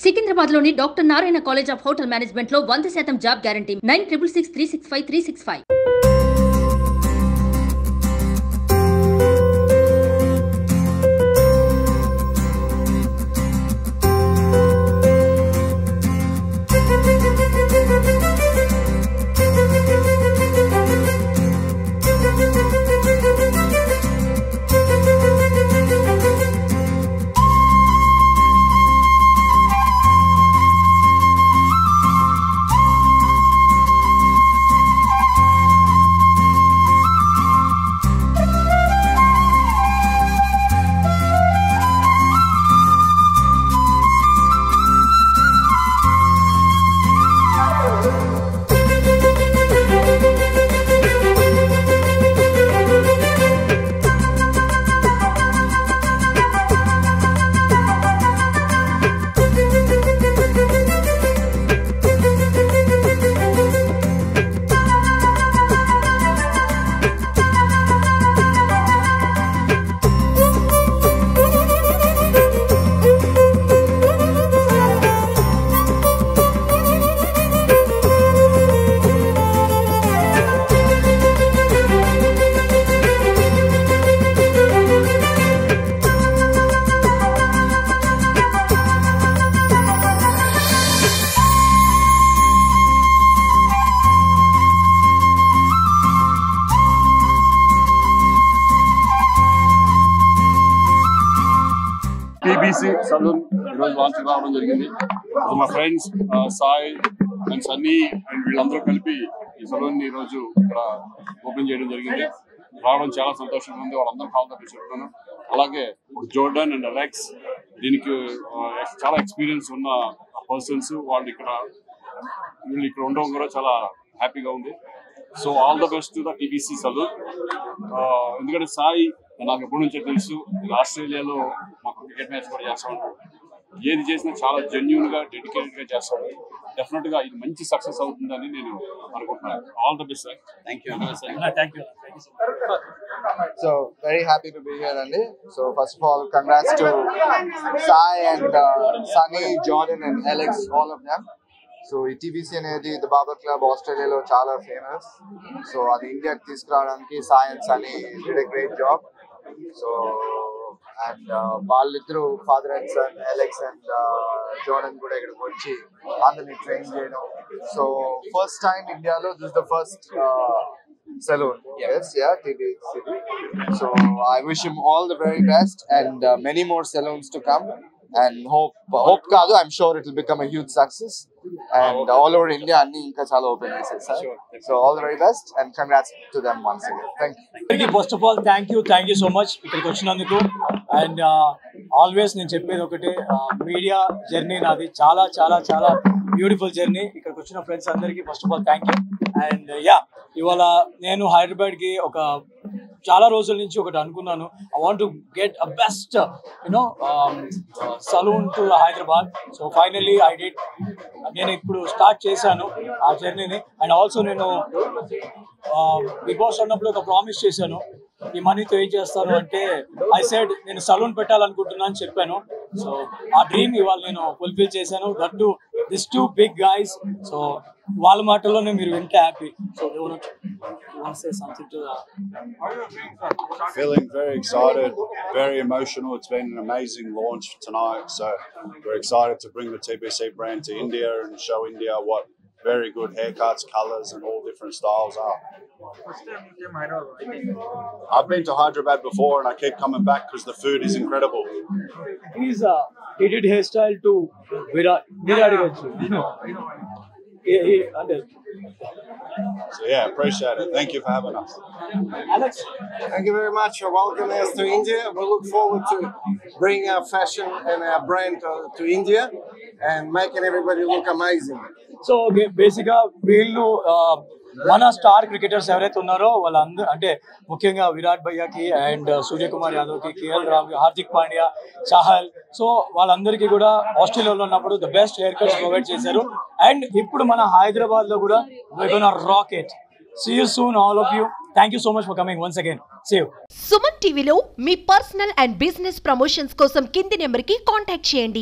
సికింద్రాబాద్లోని doctor Narayana college of hotel management లో 100% job guarantee 966365365365. TBC Saloon ఈరోజు launch రావడం జరిగింది. మా friends Sai and Sunny and వీళ్ళందరూ కలిపి ఈ సలూన్ ని ఈరోజు ఇక్కడ ఓపెన్ చేయడం జరిగింది. రావడం చాలా సంతోషంగా ఉంది. వాళ్ళందరూ కాల్ తప్పి చెప్తాను. అలాగే జోర్డన్ అండ్ అలెక్స్ దీనికి చాలా ఎక్స్పీరియన్స్ ఉన్న పర్సన్స్ వీళ్ళు ఇక్కడ ఉండడం కూడా చాలా హ్యాపీగా ఉంది. So all the best to the TBC Saloon. ఎందుకంటే సాయి నాకు ఎప్పటి నుంచో తెలుసు. ఆస్ట్రేలియాలో మాకు క్రికెట్ మ్యాచ్ కూడా చేస్తా ఉంటాడు. ఏది చేసినా చాలా జెన్యూన్ గా డెడికేటెడ్ గా చేస్తాడు. డెఫినెట్ గా ఇది మంచి సక్సెస్ అవుతుందని నేను అనుకుంటున్నాను. All the best sir. Thank you. So very happy to be here, Andy. So first of all, congrats to Sai and Sunny, Jordan and Alex, all of them. So TBC అనేది the Barber Club Australia lo చాలా famous. So అది India కి తీసుకురావడానికి Sai and Sunny did a great job. So and వాళ్ళిద్దరు father and son Alex and Jordan కూడా ఇక్కడికి వచ్చి అందరిని ట్రైన్ చేయడం. సో ఫస్ట్ టైం ఇండియాలో this the first saloon. Yes, yeah, TBC. So I wish him all the very best and many more saloons to come. And hope kaadu, I'm sure it will become a huge success. And all over India, anni inka chala open places. Sure. So all the very best and congrats to them once again. Thank you. First of all, thank you so much ikkadiki vachinanduku. And always నేను చెప్పేది ఒకటే, media journey నాది చాలా beautiful journey. ఇక్కడికి వచ్చిన friends అందరికీ first of all thank you. And ఇవాళ నేను హైదరాబాద్ కి చాలా రోజుల నుంచి ఒకటి అనుకున్నాను. I want to get a best saloon to Hyderabad. So finally I did. నేను ఇప్పుడు స్టార్ట్ చేశాను ఆ జర్నీని. అండ్ ఆల్సో నేను బిగ్ బాస్ ఉన్నప్పుడు ఒక ప్రామిస్ చేశాను, ఈ మనీతో ఏం చేస్తాను అంటే ఐ సెడ్ నేను సలూన్ పెట్టాలనుకుంటున్నా అని చెప్పాను. సో ఆ డ్రీమ్ ఇవాళ నేను ఫుల్ఫిల్ చేశాను. That to this two big guys. So వాళ్ళ మాటల్లోనే మీరు వింటే happy. So say something to Feeling very excited, very emotional. It's been an amazing launch tonight. So we're excited to bring the TBC brand to India and show India what very good haircuts, colours and all different styles are. I've been to Hyderabad before and I keep coming back because the food is incredible. He did hairstyle to Virat So yeah, appreciate it. Thank you for having us. Alex, thank you very much for welcoming us to India. We look forward to bringing our fashion and our brand to India and making everybody look amazing. So basically వీళ్ళు మన star cricketers ఎవరైతే ఉన్నారో వాళ్ళందరూ, అంటే ముఖ్యంగా విరాట్ భయ్యాకి and Suryakumar యాదవ్కి, KL Rahul, Hardik Pandya, Chahal, so వాళ్ళందరికీ కూడా ఆస్ట్రేలియాలో ఉన్నప్పుడు the best hair cuts provide చేశారు. అండ్ ఇప్పుడు మన హైదరాబాద్ లో కూడా we're gonna rock it. See you soon all of you. Thank you so much for coming once again. See you. Suman టీవీలో మీ పర్సనల్ అండ్ బిజినెస్ ప్రమోషన్స్ కోసం కింది నెంబర్ కి contact చేయండి.